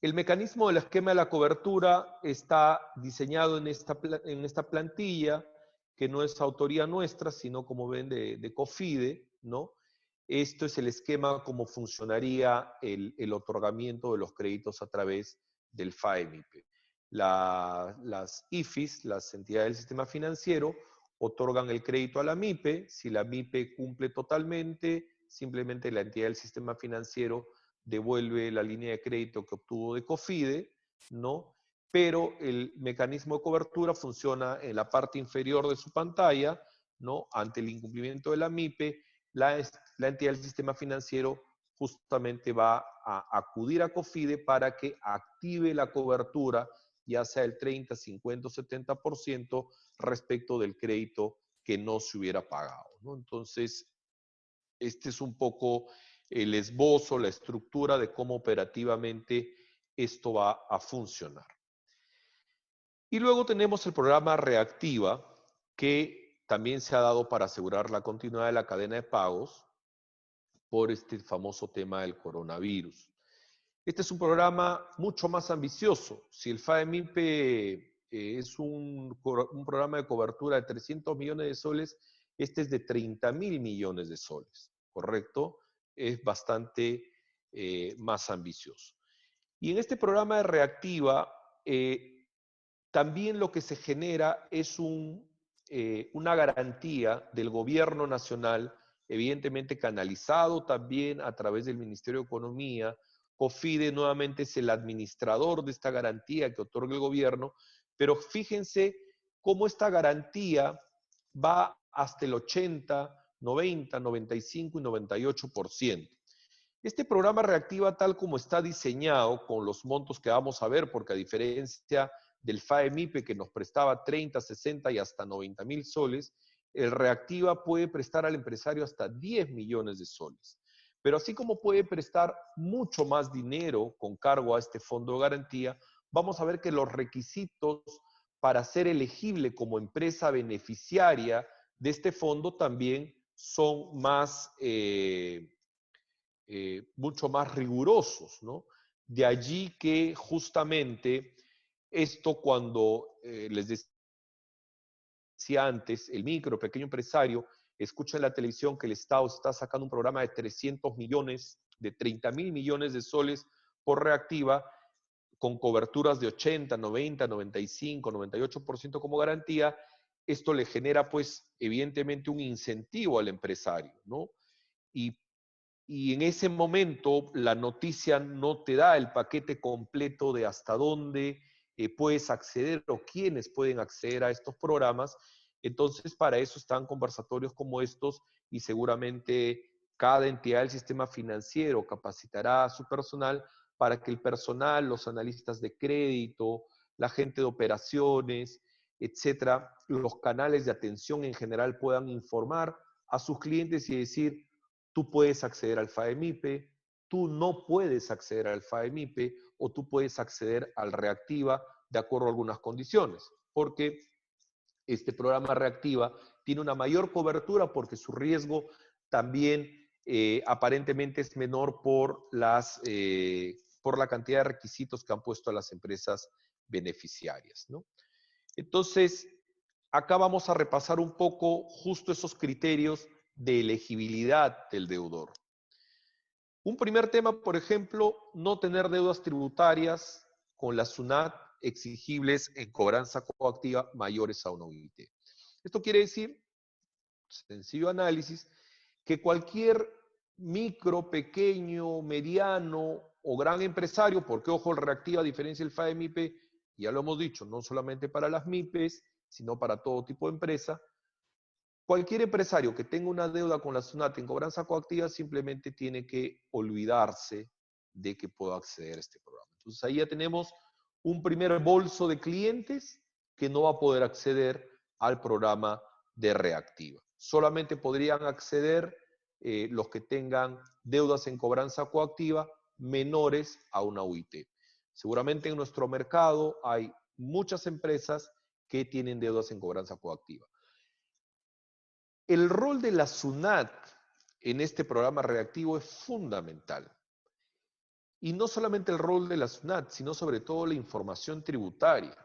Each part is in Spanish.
El mecanismo del esquema de la cobertura está diseñado en esta plantilla, que no es autoría nuestra, sino como ven de COFIDE, ¿no? Esto es el esquema como funcionaría el otorgamiento de los créditos a través del FAEMIPE. Las IFIs, las entidades del sistema financiero, otorgan el crédito a la MIPE. Si la MIPE cumple totalmente, simplemente la entidad del sistema financiero devuelve la línea de crédito que obtuvo de COFIDE, ¿no? Pero el mecanismo de cobertura funciona en la parte inferior de su pantalla, ¿no? Ante el incumplimiento de la MIPE, la entidad del sistema financiero justamente va a acudir a COFIDE para que active la cobertura, ya sea el 30, 50 o 70% respecto del crédito que no se hubiera pagado, ¿no? Entonces, este es un poco el esbozo, la estructura de cómo operativamente esto va a funcionar. Y luego tenemos el programa Reactiva, que también se ha dado para asegurar la continuidad de la cadena de pagos por este famoso tema del coronavirus. Este es un programa mucho más ambicioso. Si el FAEMIPE es un programa de cobertura de 300 millones de soles, este es de 30.000 millones de soles, ¿correcto? Es bastante más ambicioso. Y en este programa de Reactiva, también lo que se genera es una garantía del gobierno nacional, evidentemente canalizado también a través del Ministerio de Economía. COFIDE nuevamente es el administrador de esta garantía que otorga el gobierno, pero fíjense cómo esta garantía va hasta el 80, 90, 95 y 98%. Este programa Reactiva, tal como está diseñado, con los montos que vamos a ver, porque a diferencia del FAEMIPE que nos prestaba 30, 60 y hasta 90.000 soles, el Reactiva puede prestar al empresario hasta 10 millones de soles. Pero así como puede prestar mucho más dinero con cargo a este fondo de garantía, vamos a ver que los requisitos para ser elegible como empresa beneficiaria de este fondo también son mucho más rigurosos, ¿no? De allí que justamente esto cuando les decía antes, el micro, pequeño empresario, escucha en la televisión que el Estado está sacando un programa de 300 millones, de 30.000 millones de soles por Reactiva, con coberturas de 80, 90, 95, 98% como garantía. Esto le genera, pues, evidentemente un incentivo al empresario, ¿no? Y en ese momento la noticia no te da el paquete completo de hasta dónde puedes acceder o quiénes pueden acceder a estos programas. Entonces, para eso están conversatorios como estos y seguramente cada entidad del sistema financiero capacitará a su personal para que el personal, los analistas de crédito, la gente de operaciones, etcétera, los canales de atención en general puedan informar a sus clientes y decir: tú puedes acceder al FAEMIPE, tú no puedes acceder al FAEMIPE o tú puedes acceder al Reactiva de acuerdo a algunas condiciones, porque este programa Reactiva tiene una mayor cobertura porque su riesgo también aparentemente es menor por la cantidad de requisitos que han puesto a las empresas beneficiarias, ¿no? Entonces, acá vamos a repasar un poco justo esos criterios de elegibilidad del deudor. Un primer tema, por ejemplo, no tener deudas tributarias con la SUNAT exigibles en cobranza coactiva mayores a una UIT. Esto quiere decir, sencillo análisis, que cualquier micro, pequeño, mediano o gran empresario, porque ojo, el Reactiva, a diferencia del FAEMIPE, ya lo hemos dicho, no solamente para las MIPES, sino para todo tipo de empresa. Cualquier empresario que tenga una deuda con la SUNAT en cobranza coactiva simplemente tiene que olvidarse de que pueda acceder a este programa. Entonces ahí ya tenemos un primer bolso de clientes que no va a poder acceder al programa de Reactiva. Solamente podrían acceder los que tengan deudas en cobranza coactiva menores a una UIT. Seguramente en nuestro mercado hay muchas empresas que tienen deudas en cobranza coactiva. El rol de la SUNAT en este programa Reactivo es fundamental. Y no solamente el rol de la SUNAT, sino sobre todo la información tributaria,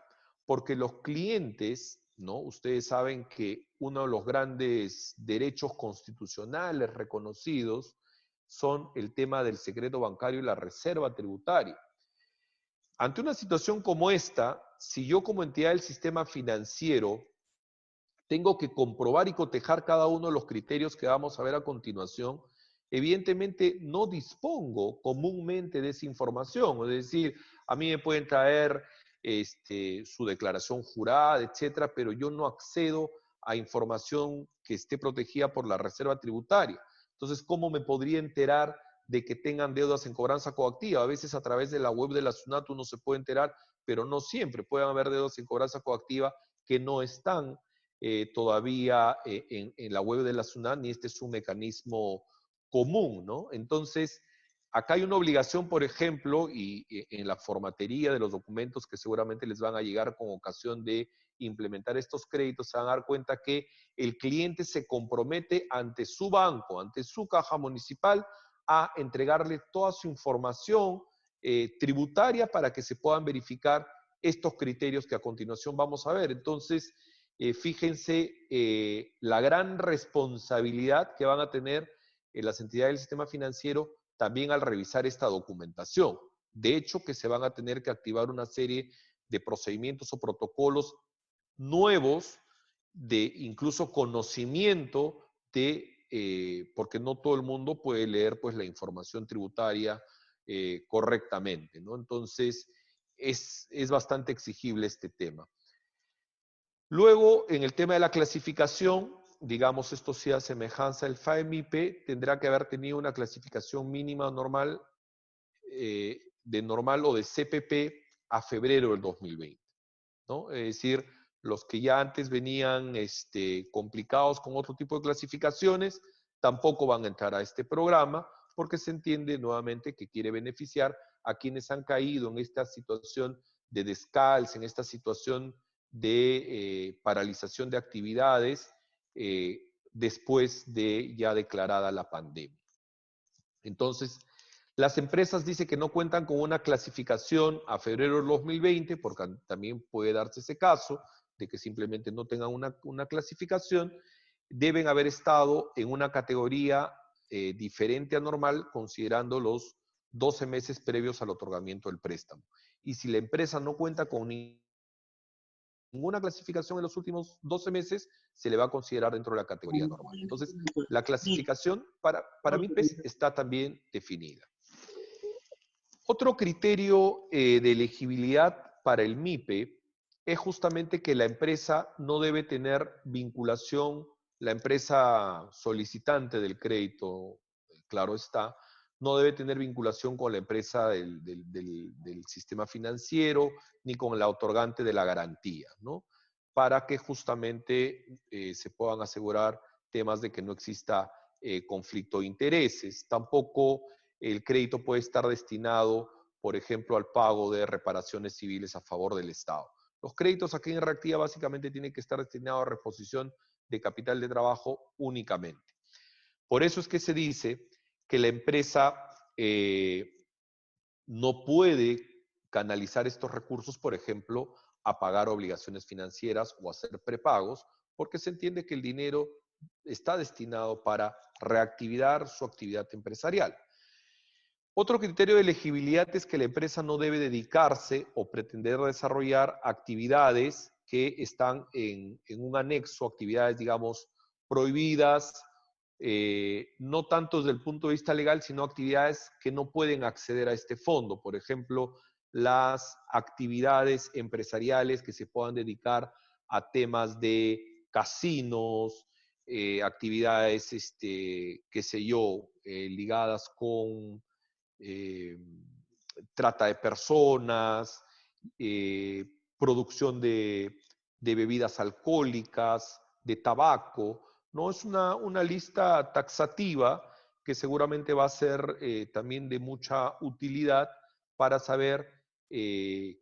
porque los clientes, ¿no? Ustedes saben que uno de los grandes derechos constitucionales reconocidos son el tema del secreto bancario y la reserva tributaria. Ante una situación como esta, si yo como entidad del sistema financiero tengo que comprobar y cotejar cada uno de los criterios que vamos a ver a continuación, evidentemente no dispongo comúnmente de esa información. Es decir, a mí me pueden traer su declaración jurada, etcétera, pero yo no accedo a información que esté protegida por la reserva tributaria. Entonces, ¿cómo me podría enterar de que tengan deudas en cobranza coactiva? A veces a través de la web de la SUNAT uno se puede enterar, pero no siempre. Pueden haber deudas en cobranza coactiva que no están todavía en la web de la SUNAT, y este es un mecanismo común, ¿no? Entonces, acá hay una obligación, por ejemplo, y en la formatería de los documentos que seguramente les van a llegar con ocasión de implementar estos créditos, se van a dar cuenta que el cliente se compromete ante su banco, ante su caja municipal, a entregarle toda su información tributaria para que se puedan verificar estos criterios que a continuación vamos a ver. Entonces, fíjense la gran responsabilidad que van a tener las entidades del sistema financiero también al revisar esta documentación. De hecho, que se van a tener que activar una serie de procedimientos o protocolos nuevos de incluso conocimiento de, porque no todo el mundo puede leer pues la información tributaria correctamente, ¿no? Entonces, es bastante exigible este tema. Luego, en el tema de la clasificación, digamos, esto sí a semejanza del FAEMIPE, tendrá que haber tenido una clasificación mínima normal, de normal o de CPP a febrero del 2020, ¿no? Es decir, los que ya antes venían complicados con otro tipo de clasificaciones, tampoco van a entrar a este programa, porque se entiende nuevamente que quiere beneficiar a quienes han caído en esta situación de descalce, en esta situación de paralización de actividades después de ya declarada la pandemia. Entonces, las empresas dicen que no cuentan con una clasificación a febrero del 2020, porque también puede darse ese caso de que simplemente no tengan una clasificación, deben haber estado en una categoría diferente a normal, considerando los 12 meses previos al otorgamiento del préstamo. Y si la empresa no cuenta con ninguna clasificación en los últimos 12 meses, se le va a considerar dentro de la categoría normal. Entonces, la clasificación para MIPES está también definida. Otro criterio de elegibilidad para el MIPE es justamente que la empresa no debe tener vinculación, la empresa solicitante del crédito, claro está, no debe tener vinculación con la empresa del sistema financiero ni con la otorgante de la garantía, ¿no? Para que justamente se puedan asegurar temas de que no exista conflicto de intereses. Tampoco el crédito puede estar destinado, por ejemplo, al pago de reparaciones civiles a favor del Estado. Los créditos aquí en Reactiva básicamente tienen que estar destinados a reposición de capital de trabajo únicamente. Por eso es que se dice que la empresa no puede canalizar estos recursos, por ejemplo, a pagar obligaciones financieras o hacer prepagos, porque se entiende que el dinero está destinado para reactivar su actividad empresarial. Otro criterio de elegibilidad es que la empresa no debe dedicarse o pretender desarrollar actividades que están en un anexo, actividades, digamos, prohibidas, no tanto desde el punto de vista legal, sino actividades que no pueden acceder a este fondo. Por ejemplo, las actividades empresariales que se puedan dedicar a temas de casinos, actividades, qué sé yo, ligadas con eh, trata de personas, producción de bebidas alcohólicas, de tabaco, ¿no? Es una lista taxativa que seguramente va a ser también de mucha utilidad para saber que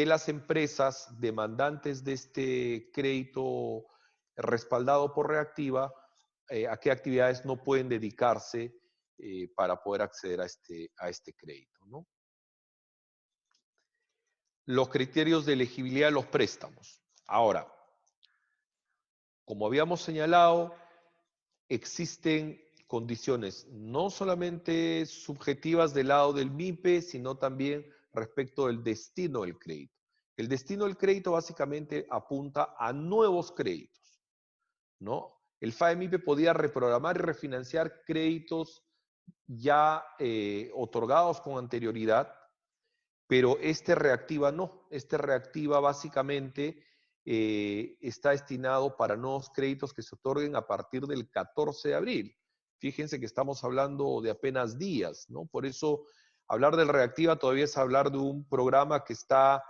las empresas demandantes de este crédito respaldado por Reactiva, a qué actividades no pueden dedicarse para poder acceder a este crédito, ¿no? Los criterios de elegibilidad de los préstamos. Ahora, como habíamos señalado, existen condiciones no solamente subjetivas del lado del MIPE, sino también respecto del destino del crédito. El destino del crédito básicamente apunta a nuevos créditos, ¿no? El FAE-MIPE podía reprogramar y refinanciar créditos ya otorgados con anterioridad, pero este reactiva no. Este reactiva básicamente está destinado para nuevos créditos que se otorguen a partir del 14 de abril. Fíjense que estamos hablando de apenas días, ¿no? Por eso hablar del reactiva todavía es hablar de un programa que está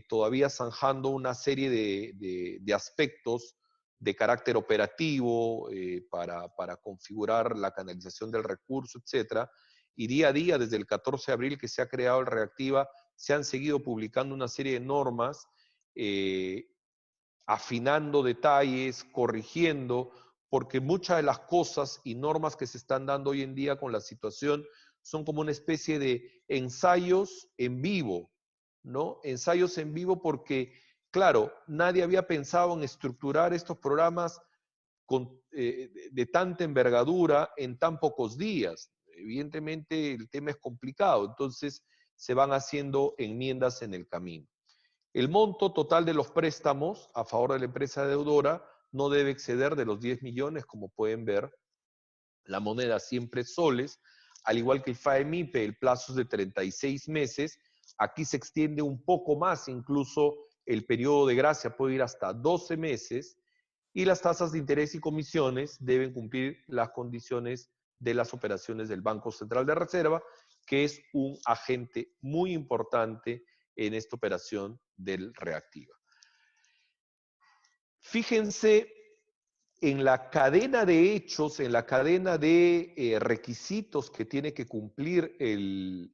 todavía zanjando una serie de aspectos de carácter operativo para configurar la canalización del recurso, etcétera. Y día a día, desde el 14 de abril que se ha creado el reactiva, se han seguido publicando una serie de normas, afinando detalles, corrigiendo, porque muchas de las cosas y normas que se están dando hoy en día con la situación son como una especie de ensayos en vivo, ¿no? Ensayos en vivo porque, claro, nadie había pensado en estructurar estos programas de tanta envergadura en tan pocos días. Evidentemente el tema es complicado, entonces se van haciendo enmiendas en el camino. El monto total de los préstamos a favor de la empresa deudora no debe exceder de los 10 millones, como pueden ver. La moneda siempre soles, al igual que el FAE-MIPE, el plazo es de 36 meses. Aquí se extiende un poco más, incluso el periodo de gracia puede ir hasta 12 meses. Y las tasas de interés y comisiones deben cumplir las condiciones de las operaciones del Banco Central de Reserva, que es un agente muy importante en esta operación del reactiva. Fíjense en la cadena de hechos, en la cadena de requisitos que tiene que cumplir el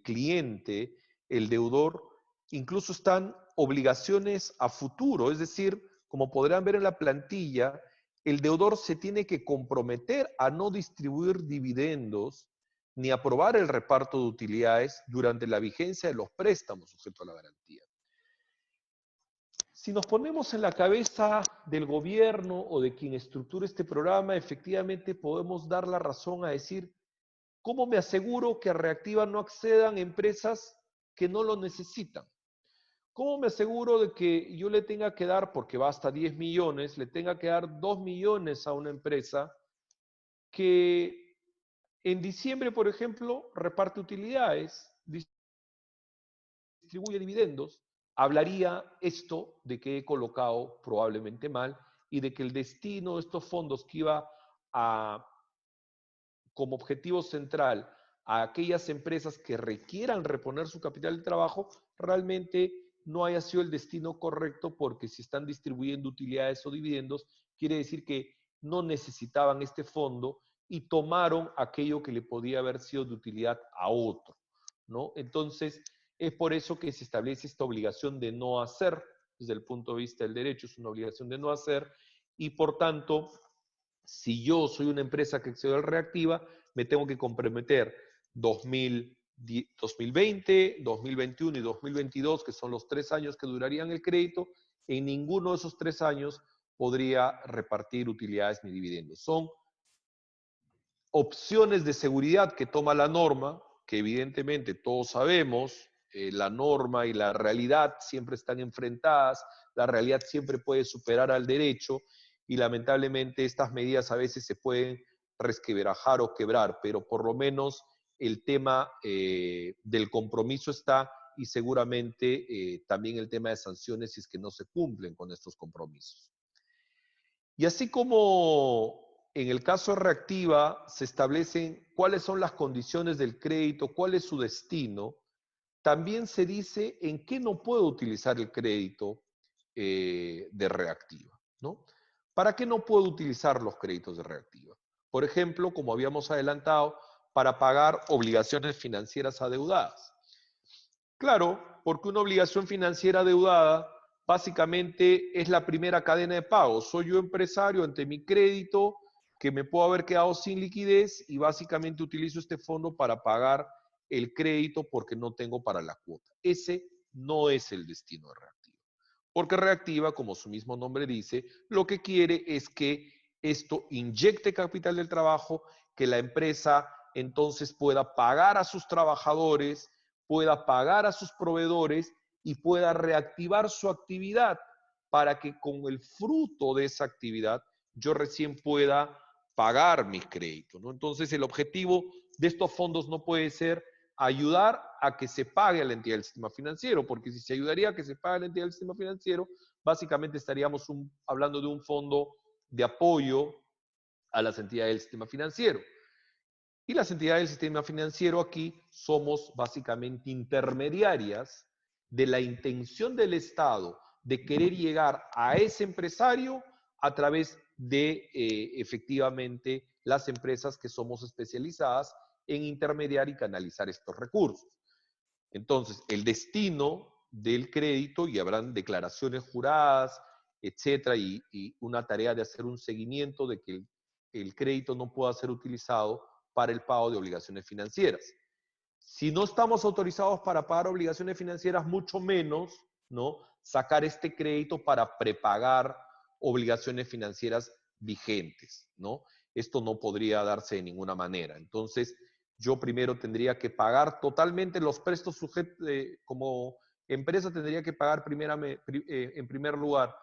cliente, el deudor, incluso están obligaciones a futuro, es decir, como podrán ver en la plantilla, el deudor se tiene que comprometer a no distribuir dividendos ni aprobar el reparto de utilidades durante la vigencia de los préstamos sujetos a la garantía. Si nos ponemos en la cabeza del gobierno o de quien estructure este programa, efectivamente podemos dar la razón a decir, ¿cómo me aseguro que a Reactiva no accedan empresas que no lo necesitan? ¿Cómo me aseguro de que yo le tenga que dar, porque va hasta 10 millones, le tenga que dar 2 millones a una empresa que en diciembre, por ejemplo, reparte utilidades, distribuye dividendos? Hablaría esto de que he colocado probablemente mal y de que el destino de estos fondos que iba a, como objetivo central a aquellas empresas que requieran reponer su capital de trabajo, realmente no haya sido el destino correcto, porque si están distribuyendo utilidades o dividendos, quiere decir que no necesitaban este fondo y tomaron aquello que le podía haber sido de utilidad a otro, ¿no? Entonces, es por eso que se establece esta obligación de no hacer, desde el punto de vista del derecho, es una obligación de no hacer, y por tanto, si yo soy una empresa que excedió al reactiva, me tengo que comprometer 2020, 2021 y 2022, que son los 3 años que durarían el crédito. En ninguno de esos 3 años podría repartir utilidades ni dividendos. Son opciones de seguridad que toma la norma, que evidentemente todos sabemos, la norma y la realidad siempre están enfrentadas, la realidad siempre puede superar al derecho y lamentablemente estas medidas a veces se pueden resquebrajar o quebrar, pero por lo menos el tema del compromiso está, y seguramente también el tema de sanciones si es que no se cumplen con estos compromisos. Y así como en el caso de Reactiva se establecen cuáles son las condiciones del crédito, cuál es su destino, también se dice en qué no puedo utilizar el crédito de Reactiva, ¿no? ¿Para qué no puedo utilizar los créditos de Reactiva? Por ejemplo, como habíamos adelantado, para pagar obligaciones financieras adeudadas. Claro, porque una obligación financiera adeudada básicamente es la primera cadena de pago. Soy yo empresario ante mi crédito, que me puedo haber quedado sin liquidez y básicamente utilizo este fondo para pagar el crédito porque no tengo para la cuota. Ese no es el destino de Reactiva. Porque Reactiva, como su mismo nombre dice, lo que quiere es que esto inyecte capital del trabajo, que la empresa entonces pueda pagar a sus trabajadores, pueda pagar a sus proveedores y pueda reactivar su actividad para que con el fruto de esa actividad yo recién pueda pagar mis créditos, ¿no? Entonces el objetivo de estos fondos no puede ser ayudar a que se pague a la entidad del sistema financiero, porque si se ayudaría a que se pague a la entidad del sistema financiero, básicamente estaríamos hablando de un fondo de apoyo a las entidades del sistema financiero. Y las entidades del sistema financiero aquí somos básicamente intermediarias de la intención del Estado de querer llegar a ese empresario a través de efectivamente las empresas que somos especializadas en intermediar y canalizar estos recursos. Entonces, el destino del crédito, y habrán declaraciones juradas, etcétera, y una tarea de hacer un seguimiento de que el crédito no pueda ser utilizado para el pago de obligaciones financieras. Si no estamos autorizados para pagar obligaciones financieras, mucho menos, ¿no?, sacar este crédito para prepagar obligaciones financieras vigentes, ¿no? Esto no podría darse de ninguna manera. Entonces, yo primero tendría que pagar totalmente los prestos sujetos, como empresa tendría que pagar en primer lugar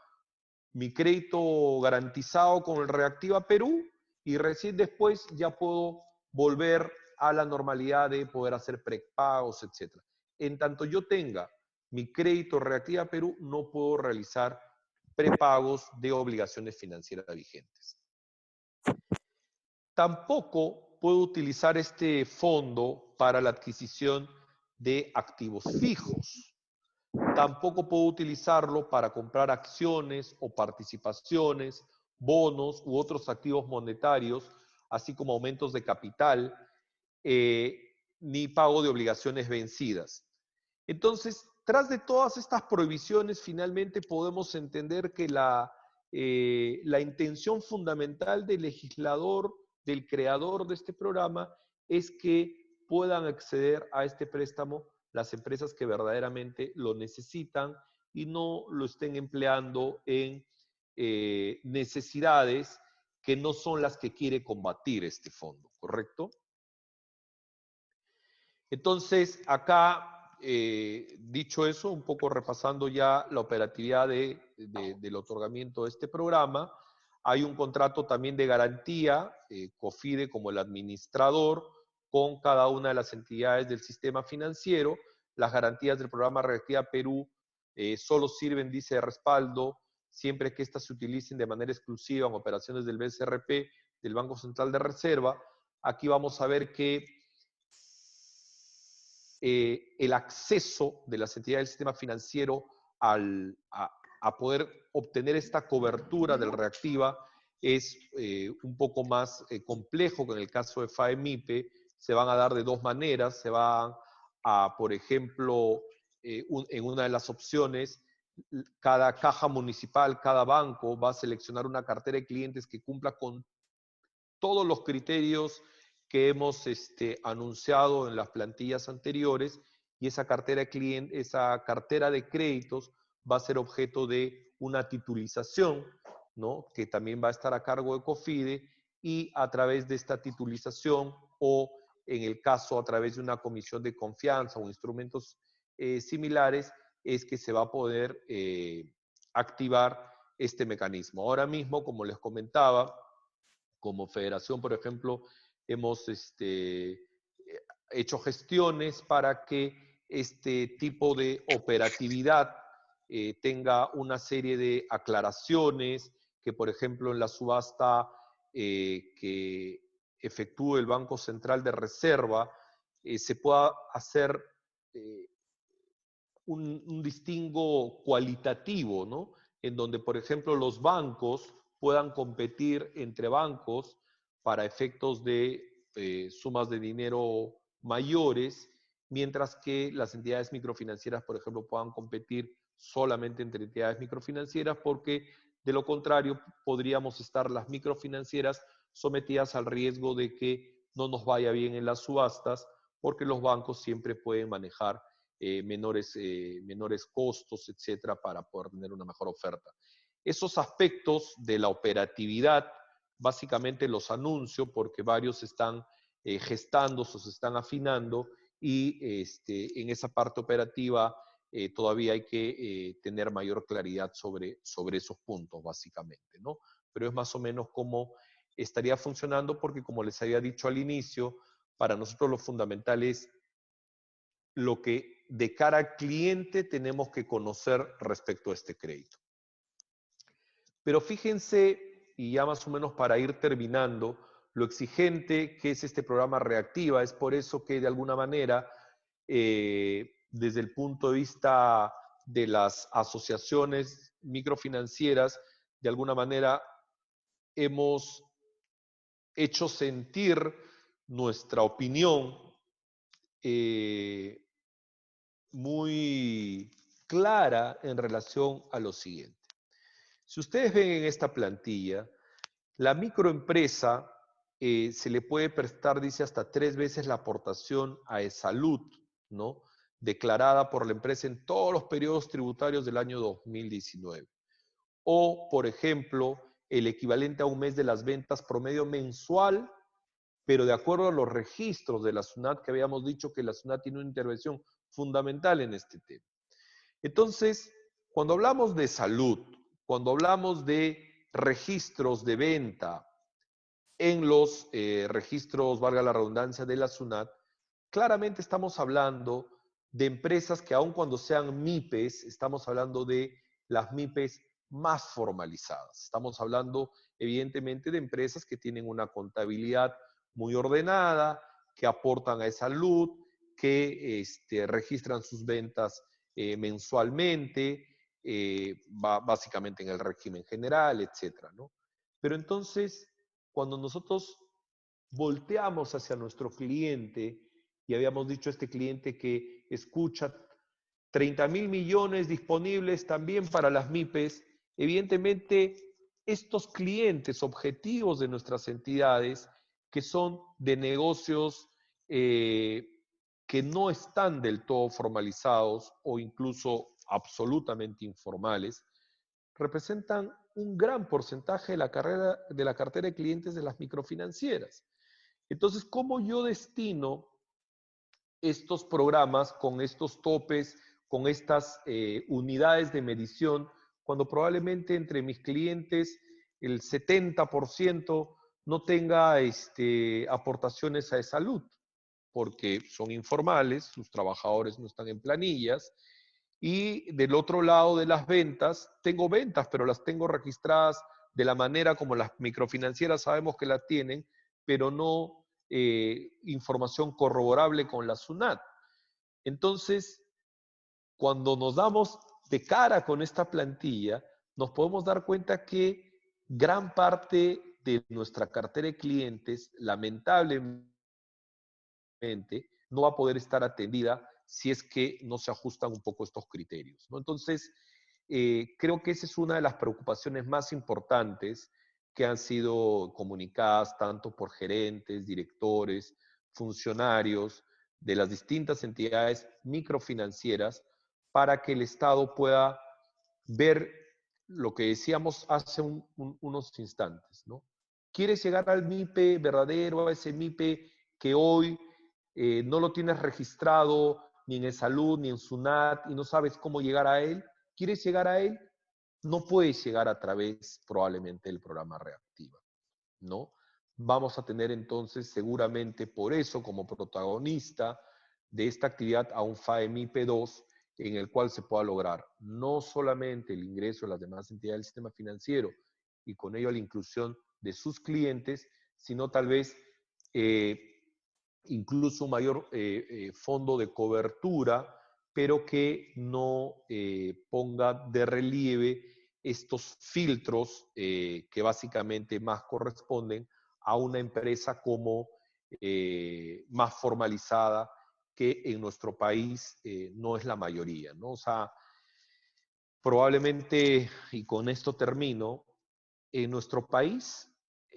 mi crédito garantizado con el Reactiva Perú y recién después ya puedo volver a la normalidad de poder hacer prepagos, etc. En tanto yo tenga mi crédito Reactiva Perú, no puedo realizar prepagos de obligaciones financieras vigentes. Tampoco puedo utilizar este fondo para la adquisición de activos fijos. Tampoco puedo utilizarlo para comprar acciones o participaciones, bonos u otros activos monetarios, así como aumentos de capital, ni pago de obligaciones vencidas. Entonces, tras de todas estas prohibiciones, finalmente podemos entender que la intención fundamental del legislador, del creador de este programa, es que puedan acceder a este préstamo las empresas que verdaderamente lo necesitan y no lo estén empleando en necesidades que no son las que quiere combatir este fondo, ¿correcto? Entonces, acá, dicho eso, un poco repasando ya la operatividad del otorgamiento de este programa, hay un contrato también de garantía, COFIDE como el administrador, con cada una de las entidades del sistema financiero. Las garantías del programa Reactiva Perú solo sirven, dice, de respaldo siempre que éstas se utilicen de manera exclusiva en operaciones del BCRP, del Banco Central de Reserva. Aquí vamos a ver que el acceso de las entidades del sistema financiero a poder obtener esta cobertura del Reactiva es un poco más complejo que en el caso de FAEMIPE. Se van a dar de dos maneras. Se van a, por ejemplo, en una de las opciones, cada caja municipal, cada banco va a seleccionar una cartera de clientes que cumpla con todos los criterios que hemos anunciado en las plantillas anteriores, y esa cartera de créditos va a ser objeto de una titulización, ¿no?, que también va a estar a cargo de COFIDE, y a través de esta titulización o, en el caso, a través de una comisión de confianza o instrumentos similares, es que se va a poder activar este mecanismo. Ahora mismo, como les comentaba, como federación, por ejemplo, hemos hecho gestiones para que este tipo de operatividad tenga una serie de aclaraciones, que por ejemplo en la subasta que efectúe el Banco Central de Reserva se pueda hacer un distingo cualitativo, ¿no?, en donde, por ejemplo, los bancos puedan competir entre bancos para efectos de sumas de dinero mayores, mientras que las entidades microfinancieras, por ejemplo, puedan competir solamente entre entidades microfinancieras, porque de lo contrario podríamos estar las microfinancieras sometidas al riesgo de que no nos vaya bien en las subastas, porque los bancos siempre pueden manejar menores costos, etcétera, para poder tener una mejor oferta. Esos aspectos de la operatividad, básicamente los anuncio porque varios están gestándose, se están afinando y en esa parte operativa todavía hay que tener mayor claridad sobre esos puntos, básicamente, ¿no? Pero es más o menos cómo estaría funcionando porque, como les había dicho al inicio, para nosotros lo fundamental es lo que de cara al cliente tenemos que conocer respecto a este crédito. Pero fíjense, y ya más o menos para ir terminando, lo exigente que es este programa Reactiva. Es por eso que de alguna manera, desde el punto de vista de las asociaciones microfinancieras, de alguna manera hemos hecho sentir nuestra opinión eh, muy clara en relación a lo siguiente. Si ustedes ven en esta plantilla, la microempresa se le puede prestar, dice, hasta 3 veces la aportación a E-Salud, ¿no? Declarada por la empresa en todos los periodos tributarios del año 2019. O, por ejemplo, el equivalente a un mes de las ventas promedio mensual, pero de acuerdo a los registros de la SUNAT, que habíamos dicho que la SUNAT tiene una intervención fundamental en este tema. Entonces, cuando hablamos de salud, cuando hablamos de registros de venta en los registros, valga la redundancia, de la SUNAT, claramente estamos hablando de empresas que aun cuando sean MIPES, estamos hablando de las MIPES más formalizadas. Estamos hablando, evidentemente, de empresas que tienen una contabilidad muy ordenada, que aportan a salud, que registran sus ventas mensualmente, básicamente en el régimen general, etcétera, ¿no? Pero entonces, cuando nosotros volteamos hacia nuestro cliente, y habíamos dicho este cliente que escucha 30.000 millones disponibles también para las MIPES, evidentemente estos clientes objetivos de nuestras entidades, que son de negocios que no están del todo formalizados o incluso absolutamente informales, representan un gran porcentaje de la cartera de clientes de las microfinancieras. Entonces, ¿cómo yo destino estos programas con estos topes, con estas unidades de medición, cuando probablemente entre mis clientes el 70% no tenga aportaciones a salud, porque son informales, sus trabajadores no están en planillas, y del otro lado de las ventas, tengo ventas, pero las tengo registradas de la manera como las microfinancieras sabemos que las tienen, pero no información corroborable con la SUNAT. Entonces, cuando nos damos de cara con esta plantilla, nos podemos dar cuenta que gran parte de nuestra cartera de clientes, lamentablemente, no va a poder estar atendida si es que no se ajustan un poco estos criterios, ¿no? Entonces, creo que esa es una de las preocupaciones más importantes que han sido comunicadas tanto por gerentes, directores, funcionarios de las distintas entidades microfinancieras para que el Estado pueda ver lo que decíamos hace unos instantes, ¿no? ¿Quieres llegar al MIPE verdadero, a ese MIPE que hoy no lo tienes registrado ni en salud ni en SUNAT y no sabes cómo llegar a él? ¿Quieres llegar a él? No puedes llegar a través probablemente del programa Reactiva, ¿no? Vamos a tener entonces seguramente por eso como protagonista de esta actividad a un FAEMIPE 2 en el cual se pueda lograr no solamente el ingreso de las demás entidades del sistema financiero y con ello la inclusión de sus clientes, sino tal vez incluso un mayor fondo de cobertura, pero que no ponga de relieve estos filtros que básicamente más corresponden a una empresa como más formalizada, que en nuestro país no es la mayoría, ¿no? O sea, probablemente, y con esto termino, en nuestro país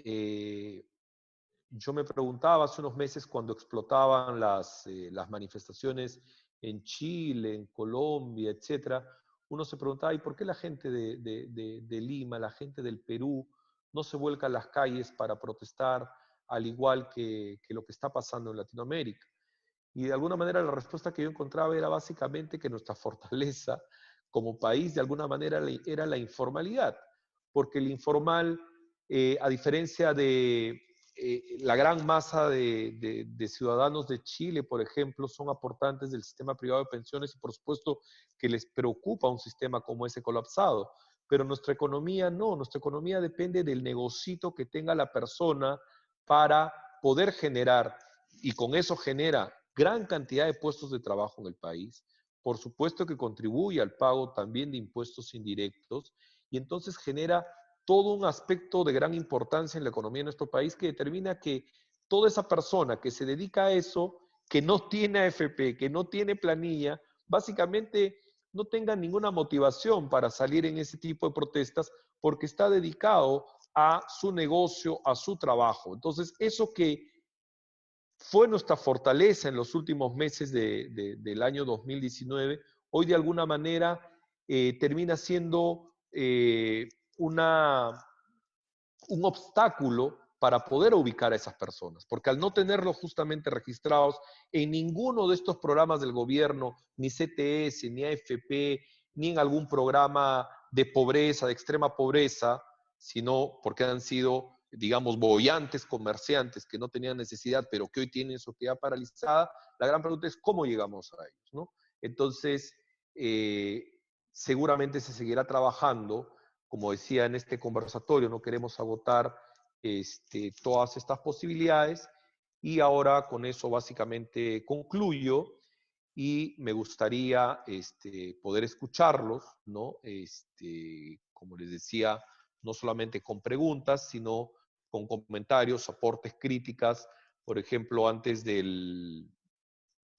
yo me preguntaba hace unos meses cuando explotaban las manifestaciones en Chile, en Colombia, etcétera, uno se preguntaba, ¿y por qué la gente de Lima, la gente del Perú, no se vuelca a las calles para protestar al igual que lo que está pasando en Latinoamérica? Y de alguna manera la respuesta que yo encontraba era básicamente que nuestra fortaleza como país de alguna manera era la informalidad, porque el informal, a diferencia de la gran masa de ciudadanos de Chile, por ejemplo, son aportantes del sistema privado de pensiones y por supuesto que les preocupa un sistema como ese colapsado. Pero nuestra economía no, nuestra economía depende del negocito que tenga la persona para poder generar, y con eso genera gran cantidad de puestos de trabajo en el país, por supuesto que contribuye al pago también de impuestos indirectos, y entonces genera todo un aspecto de gran importancia en la economía de nuestro país que determina que toda esa persona que se dedica a eso, que no tiene AFP, que no tiene planilla, básicamente no tenga ninguna motivación para salir en ese tipo de protestas porque está dedicado a su negocio, a su trabajo. Entonces, eso que fue nuestra fortaleza en los últimos meses del año 2019, hoy de alguna manera termina siendo un obstáculo para poder ubicar a esas personas, porque al no tenerlos justamente registrados en ninguno de estos programas del gobierno, ni CTS, ni AFP, ni en algún programa de pobreza, de extrema pobreza, sino porque han sido, digamos, boyantes comerciantes que no tenían necesidad, pero que hoy tienen su actividad paralizada, la gran pregunta es cómo llegamos a ellos, ¿no? Entonces, eh, seguramente se seguirá trabajando, como decía en este conversatorio, no queremos agotar todas estas posibilidades, y ahora con eso básicamente concluyo y me gustaría poder escucharlos, ¿no? Como les decía, no solamente con preguntas, sino con comentarios, aportes, críticas. Por ejemplo, antes de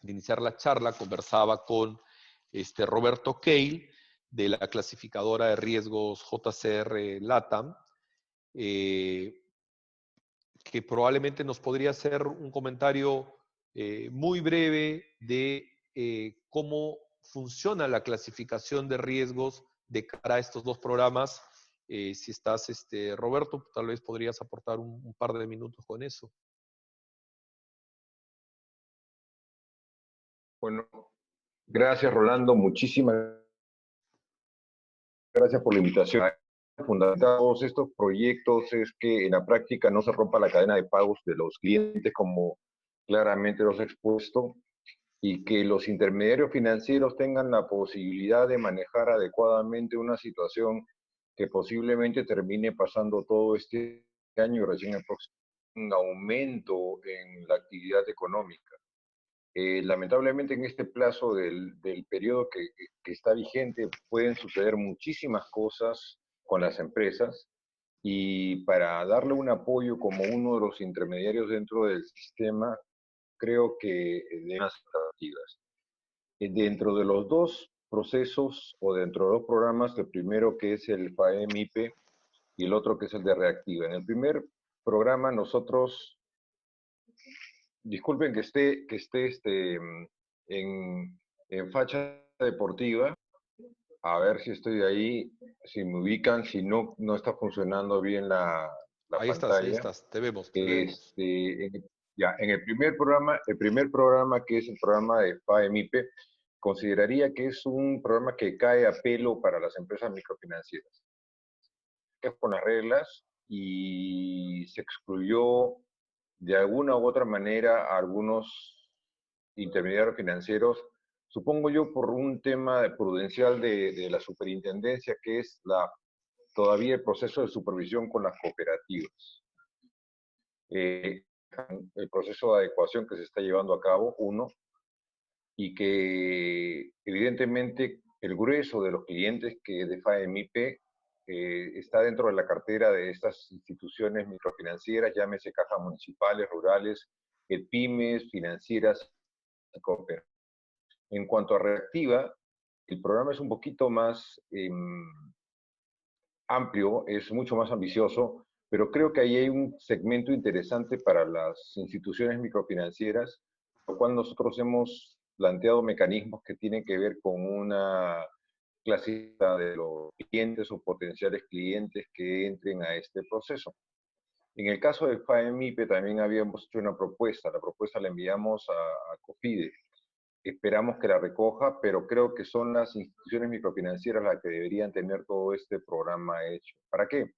iniciar la charla, conversaba con Roberto Keil, de la clasificadora de riesgos JCR LATAM, eh, que probablemente nos podría hacer un comentario muy breve de cómo funciona la clasificación de riesgos de cara a estos dos programas. Si estás, Roberto, tal vez podrías aportar un par de minutos con eso. Bueno, gracias Rolando, muchísimas gracias por la invitación. Fundamental de todos estos proyectos es que en la práctica no se rompa la cadena de pagos de los clientes como claramente los he expuesto, y que los intermediarios financieros tengan la posibilidad de manejar adecuadamente una situación que posiblemente termine pasando todo este año, recién el próximo, un aumento en la actividad económica. Lamentablemente en este plazo del periodo que está vigente pueden suceder muchísimas cosas con las empresas, y para darle un apoyo como uno de los intermediarios dentro del sistema, creo que de unas alternativas. Dentro de los dos procesos o dentro de los programas, el primero que es el FAEM-IP y el otro que es el de Reactiva. En el primer programa nosotros, disculpen que esté en facha deportiva, a ver si estoy ahí, si me ubican, si no, no está funcionando bien la Ahí pantalla. estás, te vemos, te vemos. Ya, en el primer programa, que es el programa de FAEMIPE, consideraría que es un programa que cae a pelo para las empresas microfinancieras. Es con las reglas, y se excluyó de alguna u otra manera a algunos intermediarios financieros, supongo yo por un tema prudencial de la superintendencia, que es todavía el proceso de supervisión con las cooperativas. El proceso de adecuación que se está llevando a cabo, uno, y que evidentemente el grueso de los clientes que de FAEMIPE está dentro de la cartera de estas instituciones microfinancieras, llámese cajas municipales, rurales, pymes, financieras y cooperativas. En cuanto a Reactiva, el programa es un poquito más amplio, es mucho más ambicioso, Pero creo que ahí hay un segmento interesante para las instituciones microfinancieras, lo cual nosotros hemos planteado mecanismos que tienen que ver con una clasificación de los clientes o potenciales clientes que entren a este proceso. En el caso del FAEMIPE también habíamos hecho una propuesta, la propuesta la enviamos a COFIDE. Esperamos que la recoja, pero creo que son las instituciones microfinancieras las que deberían tener todo este programa hecho. ¿Para qué?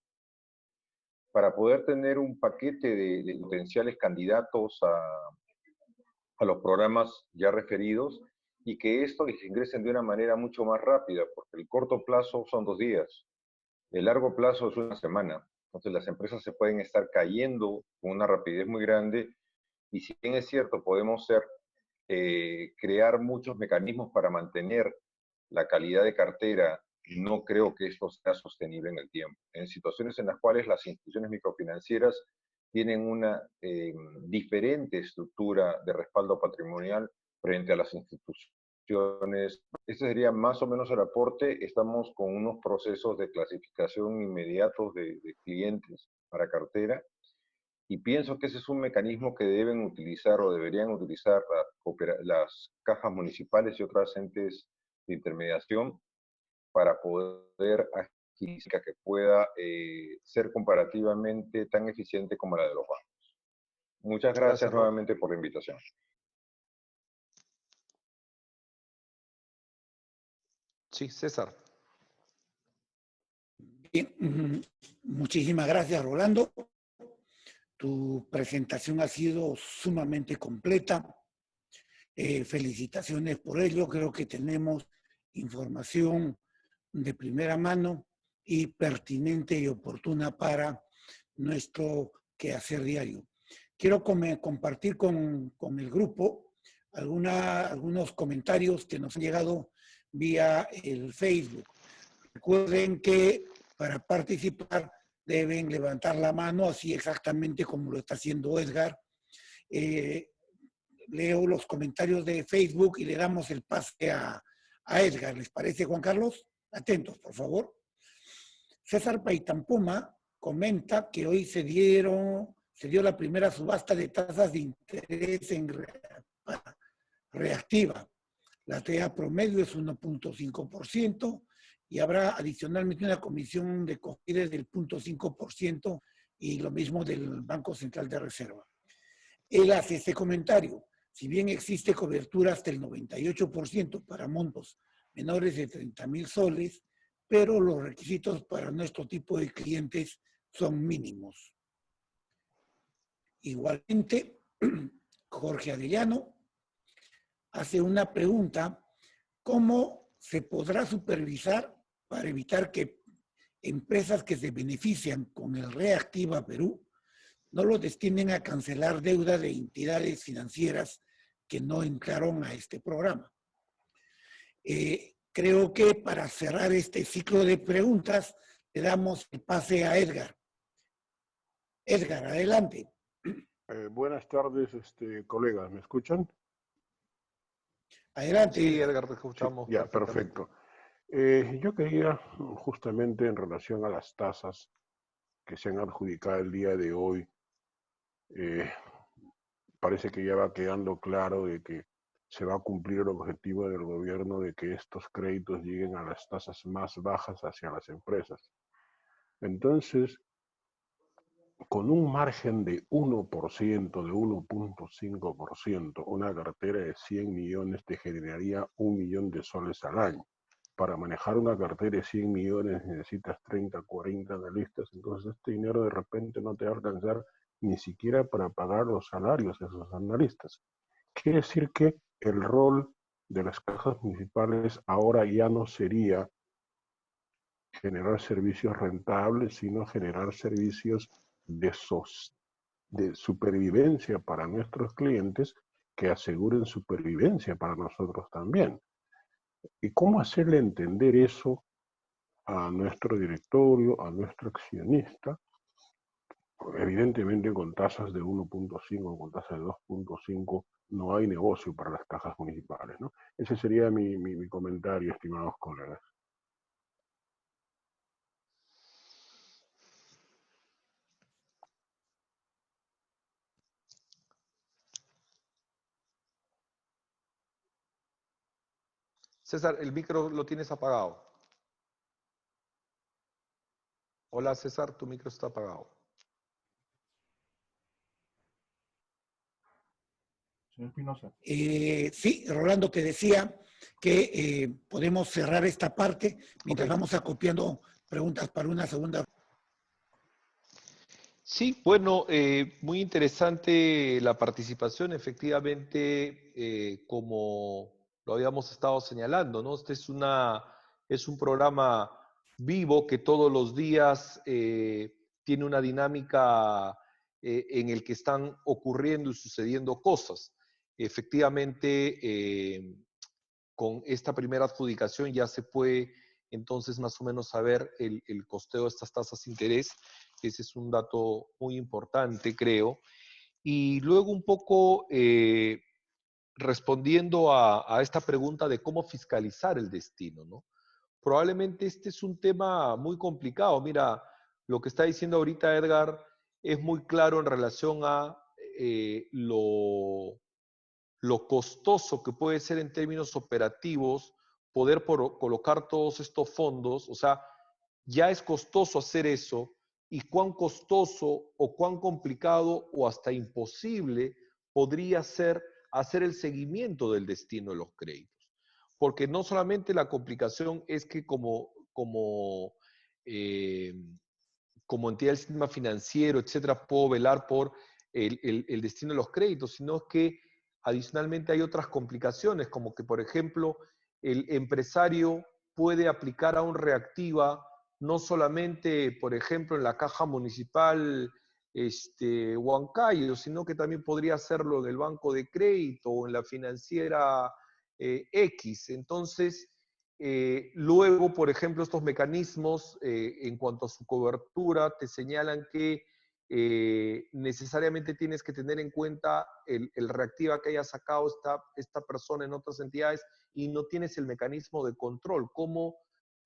Para poder tener un paquete de potenciales candidatos a los programas ya referidos y que estos ingresen de una manera mucho más rápida, porque el corto plazo son 2 días, el largo plazo es una semana. Entonces las empresas se pueden estar cayendo con una rapidez muy grande y si bien es cierto, podemos crear muchos mecanismos para mantener la calidad de cartera, no creo que esto sea sostenible en el tiempo. En situaciones en las cuales las instituciones microfinancieras tienen una diferente estructura de respaldo patrimonial frente a las instituciones. Este sería más o menos el aporte. Estamos con unos procesos de clasificación inmediatos de clientes para cartera y pienso que ese es un mecanismo que deben utilizar o deberían utilizar las cajas municipales y otras entes de intermediación para poder agilizar que pueda ser comparativamente tan eficiente como la de los bancos. Muchas gracias Gracias, Rob. nuevamente por la invitación. Sí, César. Bien, muchísimas gracias, Rolando. Tu presentación ha sido sumamente completa. Felicitaciones por ello. Creo que tenemos información de primera mano y pertinente y oportuna para nuestro quehacer diario. Quiero compartir con el grupo algunos comentarios que nos han llegado vía el Facebook. Recuerden que para participar deben levantar la mano, así exactamente como lo está haciendo Edgar. Leo los comentarios de Facebook y le damos el pase a Edgar. ¿Les parece, Juan Carlos? Atentos, por favor. César Paitampuma comenta que hoy se dio la primera subasta de tasas de interés en reactiva. La TEA promedio es 1.5% y habrá adicionalmente una comisión de COFIDE del 0.5% y lo mismo del Banco Central de Reserva. Él hace este comentario. Si bien existe cobertura hasta el 98% para montos menores de 30,000 soles, pero los requisitos para nuestro tipo de clientes son mínimos. Igualmente, Jorge Arellano hace una pregunta: ¿cómo se podrá supervisar para evitar que empresas que se benefician con el Reactiva Perú no lo destinen a cancelar deuda de entidades financieras que no entraron a este programa? Creo que para cerrar este ciclo de preguntas, le damos el pase a Edgar. Edgar, adelante. Buenas tardes, colegas, ¿me escuchan? Adelante. Sí, Edgar, te escuchamos. Sí, ya, perfecto. Yo quería, justamente en relación a las tasas que se han adjudicado el día de hoy, parece que ya va quedando claro de que se va a cumplir el objetivo del gobierno de que estos créditos lleguen a las tasas más bajas hacia las empresas. Entonces, con un margen de 1%, de 1.5%, una cartera de 100 millones te generaría 1 millón de soles al año. Para manejar una cartera de 100 millones necesitas 30, 40 analistas, entonces este dinero de repente no te va a alcanzar ni siquiera para pagar los salarios de esos analistas. Quiere decir que el rol de las cajas municipales ahora ya no sería generar servicios rentables, sino generar servicios de supervivencia para nuestros clientes que aseguren supervivencia para nosotros también. ¿Y cómo hacerle entender eso a nuestro directorio, a nuestro accionista? Evidentemente con tasas de 1.5, con tasas de 2.5, no hay negocio para las cajas municipales, ¿no? Ese sería mi comentario, estimados colegas. César, el micro lo tienes apagado. Hola, César, tu micro está apagado. Señor Espinosa. Sí, Rolando, te decía que podemos cerrar esta parte mientras Ok. vamos acopiando preguntas para una segunda. Sí, bueno, muy interesante la participación. Efectivamente, como lo habíamos estado señalando, ¿no? Este es un programa vivo que todos los días tiene una dinámica en el que están ocurriendo y sucediendo cosas. Efectivamente, con esta primera adjudicación ya se puede entonces más o menos saber el costeo de estas tasas de interés. Ese es un dato muy importante, creo. Y luego un poco respondiendo a esta pregunta de cómo fiscalizar el destino, ¿no? Probablemente este es un tema muy complicado. Mira, lo que está diciendo ahorita Edgar es muy claro en relación a lo costoso que puede ser en términos operativos poder colocar todos estos fondos. O sea, ya es costoso hacer eso, y cuán costoso o cuán complicado o hasta imposible podría ser hacer el seguimiento del destino de los créditos. Porque no solamente la complicación es que eh, como entidad del sistema financiero, etcétera, puedo velar por el destino de los créditos, sino que adicionalmente hay otras complicaciones, como que, por ejemplo, el empresario puede aplicar a un reactiva no solamente, por ejemplo, en la caja municipal Huancayo, sino que también podría hacerlo en el banco de crédito o en la financiera X. Entonces, luego, por ejemplo, estos mecanismos en cuanto a su cobertura te señalan que necesariamente tienes que tener en cuenta el reactiva que haya sacado esta persona en otras entidades, y no tienes el mecanismo de control. Como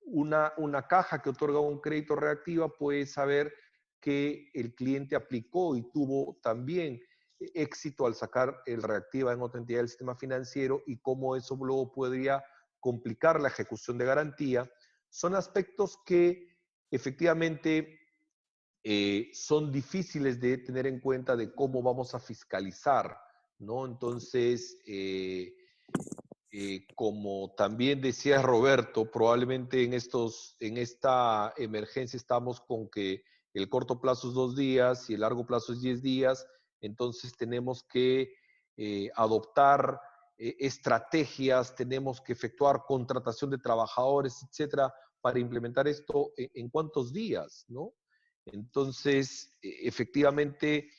una caja que otorga un crédito reactiva puede saber que el cliente aplicó y tuvo también éxito al sacar el reactiva en otra entidad del sistema financiero, y cómo eso luego podría complicar la ejecución de garantía. Son aspectos que efectivamente son difíciles de tener en cuenta de cómo vamos a fiscalizar, ¿no? Entonces, como también decía Roberto, probablemente en esta emergencia estamos con que el corto plazo es 2 días y el largo plazo es 10 días, entonces tenemos que adoptar estrategias, tenemos que efectuar contratación de trabajadores, etcétera, para implementar esto en cuántos días, ¿no? Entonces, efectivamente,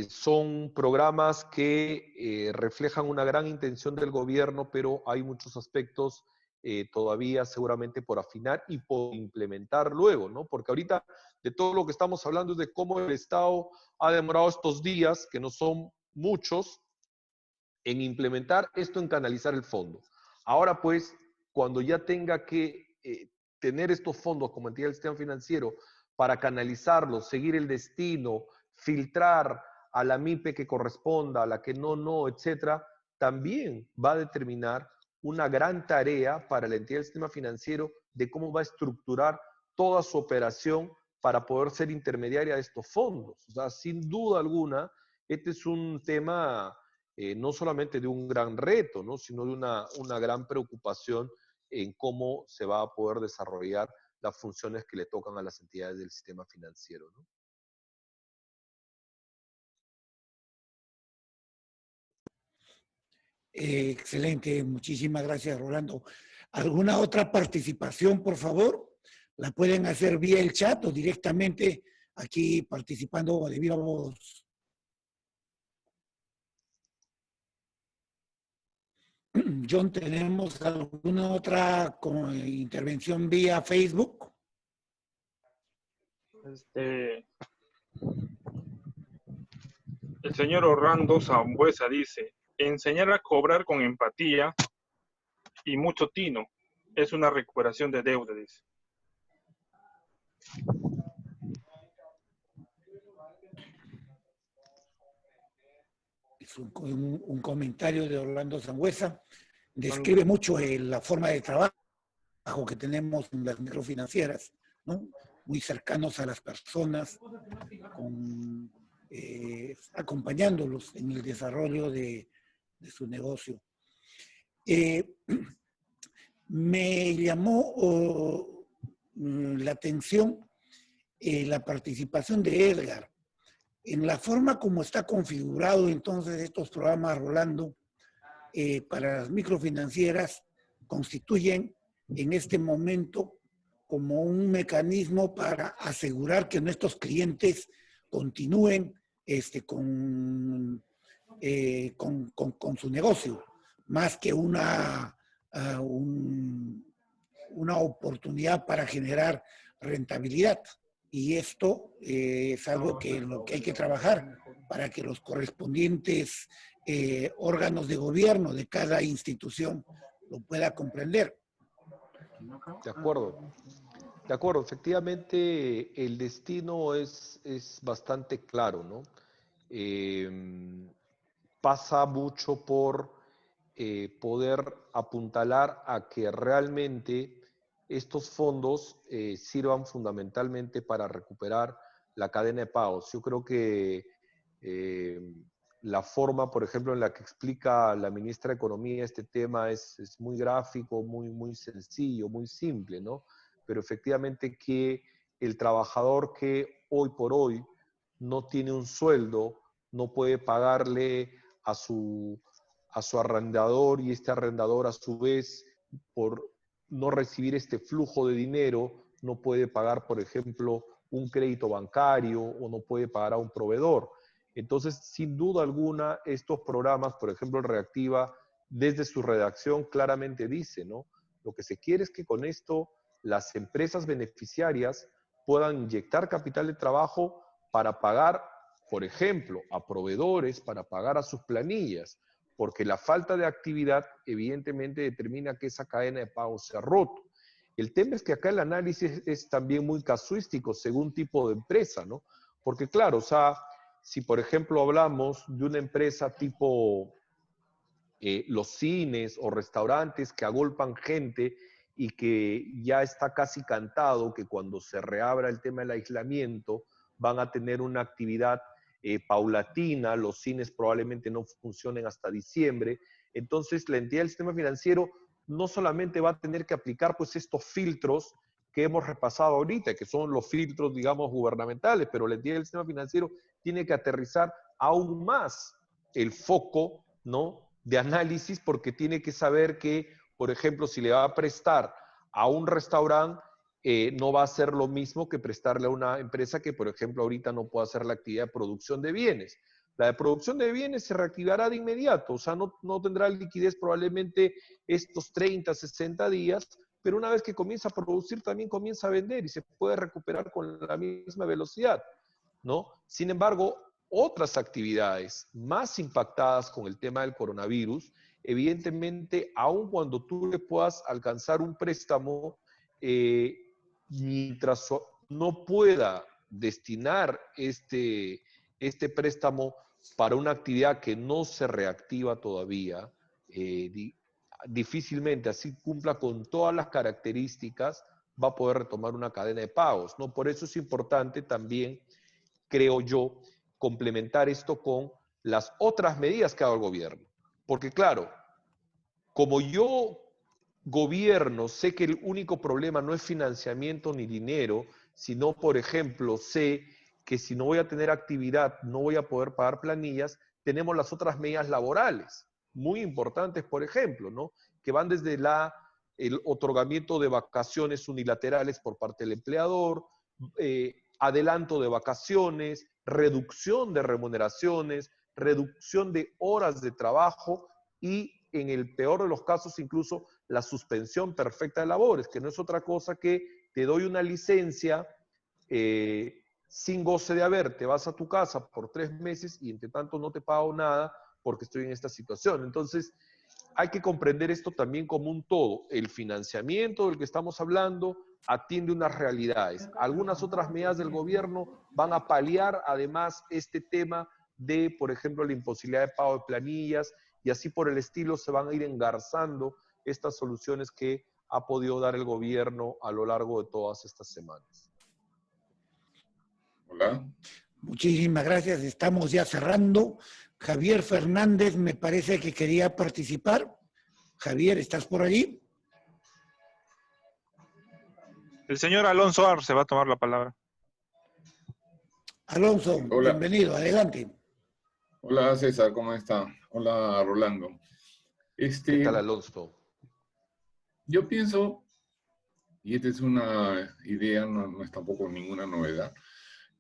son programas que reflejan una gran intención del gobierno, pero hay muchos aspectos todavía seguramente por afinar y por implementar luego, ¿no? Porque ahorita de todo lo que estamos hablando es de cómo el Estado ha demorado estos días, que no son muchos, en implementar esto, en canalizar el fondo. Ahora pues, cuando ya tenga que tener estos fondos como entidad del sistema financiero para canalizarlos, seguir el destino, filtrar a la MIPE que corresponda, a la que no, etcétera, también va a determinar una gran tarea para la entidad del sistema financiero de cómo va a estructurar toda su operación para poder ser intermediaria de estos fondos. O sea, sin duda alguna, este es un tema no solamente de un gran reto, ¿no? Sino de una gran preocupación en cómo se va a poder desarrollar las funciones que le tocan a las entidades del sistema financiero, ¿no? Excelente, muchísimas gracias, Rolando. ¿Alguna otra participación, por favor? La pueden hacer vía el chat o directamente aquí participando de viva voz. John, ¿tenemos alguna otra intervención vía Facebook? El señor Orlando Zambuesa dice: enseñar a cobrar con empatía y mucho tino es una recuperación de deuda, dice. Es un comentario de Orlando Zambuesa. describe mucho la forma de trabajo que tenemos en las microfinancieras, ¿no? Muy cercanos a las personas, acompañándolos en el desarrollo de su negocio. Me llamó la atención la participación de Edgar. En la forma como está configurado entonces estos programas, Rolando, para las microfinancieras, constituyen en este momento como un mecanismo para asegurar que nuestros clientes continúen con su negocio, más que una oportunidad para generar rentabilidad. Y esto es algo en lo que hay que trabajar para que los correspondientes órganos de gobierno de cada institución lo pueda comprender. De acuerdo. De acuerdo, efectivamente el destino es bastante claro, ¿no? Pasa mucho por poder apuntalar a que realmente estos fondos sirvan fundamentalmente para recuperar la cadena de pagos. Yo creo que la forma, por ejemplo, en la que explica la ministra de Economía este tema es muy gráfico, muy sencillo, muy simple, ¿no? Pero efectivamente que el trabajador que hoy por hoy no tiene un sueldo, no puede pagarle a su arrendador, y este arrendador a su vez, por no recibir este flujo de dinero, no puede pagar, por ejemplo, un crédito bancario o no puede pagar a un proveedor. Entonces, sin duda alguna, estos programas, por ejemplo, el Reactiva, desde su redacción claramente dice, ¿no? Lo que se quiere es que con esto las empresas beneficiarias puedan inyectar capital de trabajo para pagar, por ejemplo, a proveedores, para pagar a sus planillas, porque la falta de actividad evidentemente determina que esa cadena de pago se ha roto. El tema es que acá el análisis es también muy casuístico según tipo de empresa, ¿no? Porque claro, o sea, si por ejemplo hablamos de una empresa tipo los cines o restaurantes que agolpan gente y que ya está casi cantado que cuando se reabra el tema del aislamiento van a tener una actividad paulatina, los cines probablemente no funcionen hasta diciembre, entonces la entidad del sistema financiero no solamente va a tener que aplicar pues estos filtros que hemos repasado ahorita, que son los filtros, digamos, gubernamentales, pero la entidad del sistema financiero tiene que aterrizar aún más el foco, ¿no?, de análisis, porque tiene que saber que, por ejemplo, si le va a prestar a un restaurante, no va a ser lo mismo que prestarle a una empresa que, por ejemplo, ahorita no puede hacer la actividad de producción de bienes. La de producción de bienes se reactivará de inmediato, o sea, no tendrá liquidez probablemente estos 30, 60 días, pero una vez que comienza a producir, también comienza a vender y se puede recuperar con la misma velocidad, ¿no? Sin embargo, otras actividades más impactadas con el tema del coronavirus, evidentemente, aun cuando tú le puedas alcanzar un préstamo, mientras no pueda destinar este préstamo para una actividad que no se reactiva todavía, difícilmente así cumpla con todas las características, va a poder retomar una cadena de pagos, ¿no? Por eso es importante también, creo yo, complementar esto con las otras medidas que ha dado el gobierno. Porque claro, como yo gobierno sé que el único problema no es financiamiento ni dinero, sino, por ejemplo, sé que si no voy a tener actividad, no voy a poder pagar planillas, tenemos las otras medidas laborales, muy importantes, por ejemplo, ¿no?, que van desde el otorgamiento de vacaciones unilaterales por parte del empleador, adelanto de vacaciones, reducción de remuneraciones, reducción de horas de trabajo y, en el peor de los casos, incluso la suspensión perfecta de labores, que no es otra cosa que te doy una licencia sin goce de haber, te vas a tu casa por 3 meses y entre tanto no te pago nada porque estoy en esta situación. Entonces, hay que comprender esto también como un todo. El financiamiento del que estamos hablando atiende unas realidades. Algunas otras medidas del gobierno van a paliar además este tema de, por ejemplo, la imposibilidad de pago de planillas y así por el estilo se van a ir engarzando estas soluciones que ha podido dar el gobierno a lo largo de todas estas semanas. Hola. Muchísimas gracias. Estamos ya cerrando. Javier Fernández me parece que quería participar. Javier, ¿estás por allí? El señor Alonso Arce va a tomar la palabra. Alonso, Hola. bienvenido, adelante. Hola César, ¿cómo está? Hola Rolando. ¿Qué tal, Alonso? Yo pienso, y esta es una idea, no es tampoco ninguna novedad,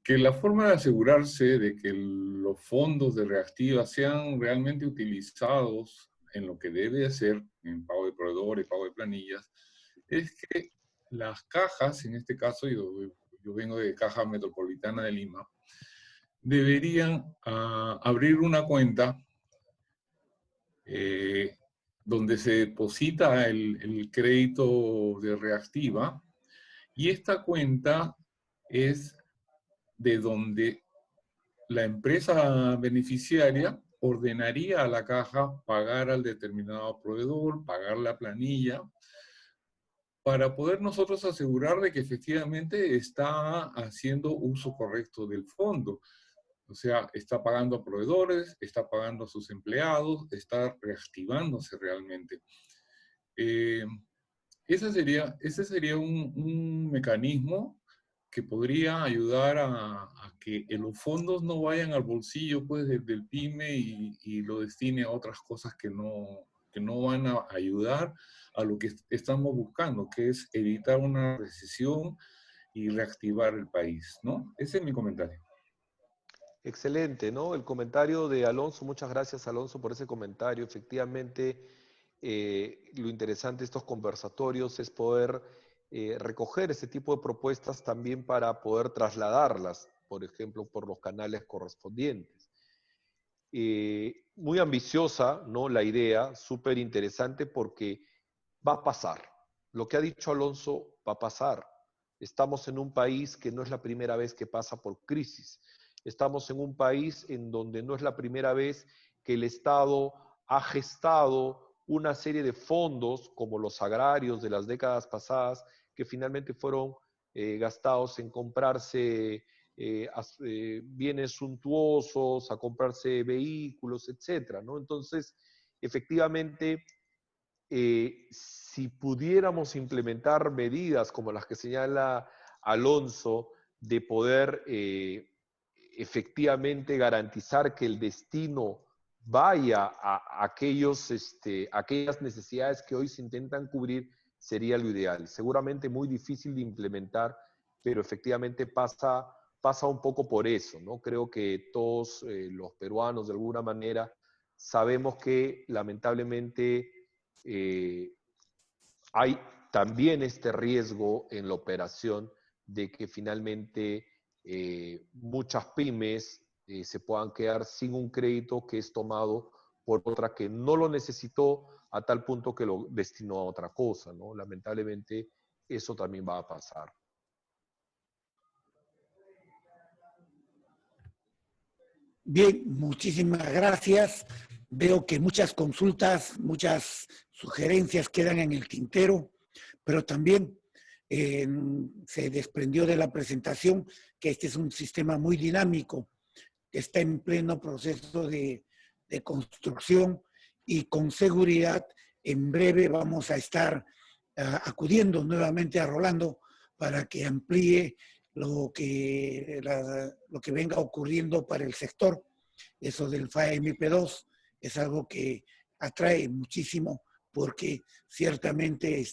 que la forma de asegurarse de que los fondos de Reactiva sean realmente utilizados en lo que debe hacer, en pago de proveedores, pago de planillas, es que las cajas, en este caso yo vengo de Caja Metropolitana de Lima, deberían abrir una cuenta donde se deposita el crédito de Reactiva, y esta cuenta es de donde la empresa beneficiaria ordenaría a la caja pagar al determinado proveedor, pagar la planilla, para poder nosotros asegurar de que efectivamente está haciendo uso correcto del fondo. O sea, está pagando a proveedores, está pagando a sus empleados, está reactivándose realmente. Ese sería un mecanismo que podría ayudar a que los fondos no vayan al bolsillo pues, del PYME y lo destine a otras cosas que no van a ayudar a lo que estamos buscando, que es evitar una recesión y reactivar el país, ¿no? Ese es mi comentario. Excelente, ¿no? El comentario de Alonso, muchas gracias Alonso por ese comentario. Efectivamente, lo interesante de estos conversatorios es poder recoger ese tipo de propuestas también para poder trasladarlas, por ejemplo, por los canales correspondientes. Muy ambiciosa, ¿no? La idea, súper interesante porque va a pasar. Lo que ha dicho Alonso va a pasar. Estamos en un país que no es la primera vez que pasa por crisis. Estamos en un país en donde no es la primera vez que el Estado ha gestado una serie de fondos, como los agrarios de las décadas pasadas, que finalmente fueron gastados en comprarse bienes suntuosos, a comprarse vehículos, etcétera, ¿no? Entonces, efectivamente, si pudiéramos implementar medidas como las que señala Alonso, de poder efectivamente garantizar que el destino vaya a aquellas necesidades que hoy se intentan cubrir, sería lo ideal. Seguramente muy difícil de implementar, pero efectivamente pasa un poco por eso, ¿no? Creo que todos los peruanos, de alguna manera, sabemos que lamentablemente hay también este riesgo en la operación de que finalmente muchas pymes se puedan quedar sin un crédito que es tomado por otra que no lo necesitó a tal punto que lo destinó a otra cosa, ¿no? Lamentablemente eso también va a pasar. Bien, muchísimas gracias. Veo que muchas consultas, muchas sugerencias quedan en el tintero, pero también se desprendió de la presentación que este es un sistema muy dinámico, que está en pleno proceso de construcción y con seguridad en breve vamos a estar acudiendo nuevamente a Rolando para que amplíe lo que venga ocurriendo para el sector. Eso del FAMP2 es algo que atrae muchísimo porque ciertamente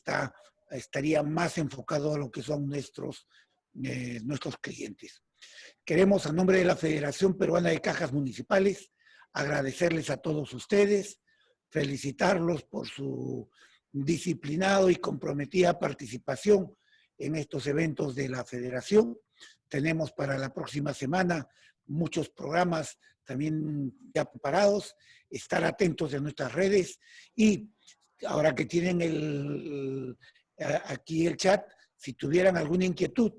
estaría más enfocado a lo que son nuestros clientes. Queremos, a nombre de la Federación Peruana de Cajas Municipales, agradecerles a todos ustedes, felicitarlos por su disciplinado y comprometida participación en estos eventos de la Federación. Tenemos para la próxima semana muchos programas también ya preparados. Estar atentos de nuestras redes y ahora que tienen aquí el chat, si tuvieran alguna inquietud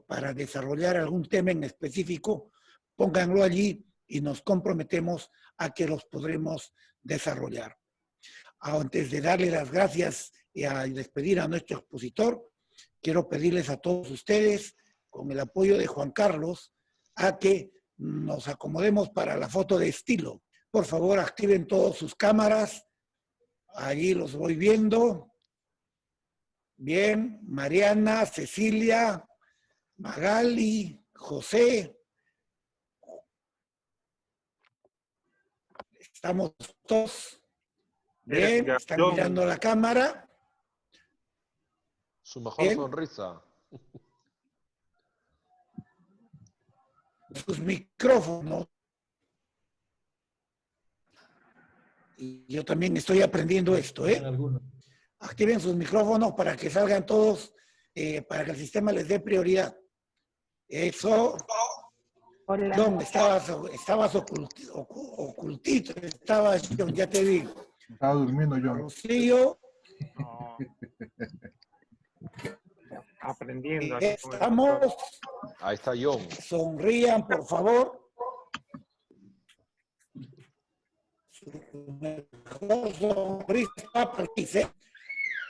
para desarrollar algún tema en específico, pónganlo allí y nos comprometemos a que los podremos desarrollar. Antes de darle las gracias y a despedir a nuestro expositor, quiero pedirles a todos ustedes, con el apoyo de Juan Carlos, a que nos acomodemos para la foto de estilo. Por favor, activen todas sus cámaras. Allí los voy viendo. Bien, Mariana, Cecilia, Magali, José. Estamos todos. Bien, están mirando la cámara. Su mejor Bien. sonrisa. Sus micrófonos. Y yo también estoy aprendiendo esto, ¿eh? Activen sus micrófonos para que salgan todos, para que el sistema les dé prioridad. Eso. Hola. John, estabas ocultito, estabas, John, ya te vi. Estaba durmiendo yo. Rocío. No. Aprendiendo. Estamos. Ahí está John. Sonrían, por favor.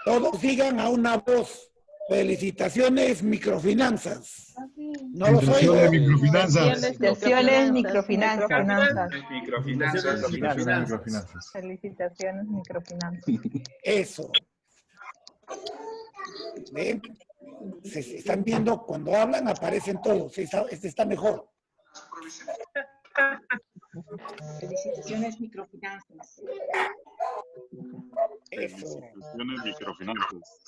Todos digan a una voz. Felicitaciones, microfinanzas. No los oigo. Felicitaciones, microfinanzas. Felicitaciones, microfinanzas. Eso. ¿Ven? Se están viendo, cuando hablan aparecen todos. Este está mejor. Felicitaciones, microfinanzas. Eso. Felicitaciones, microfinanzas.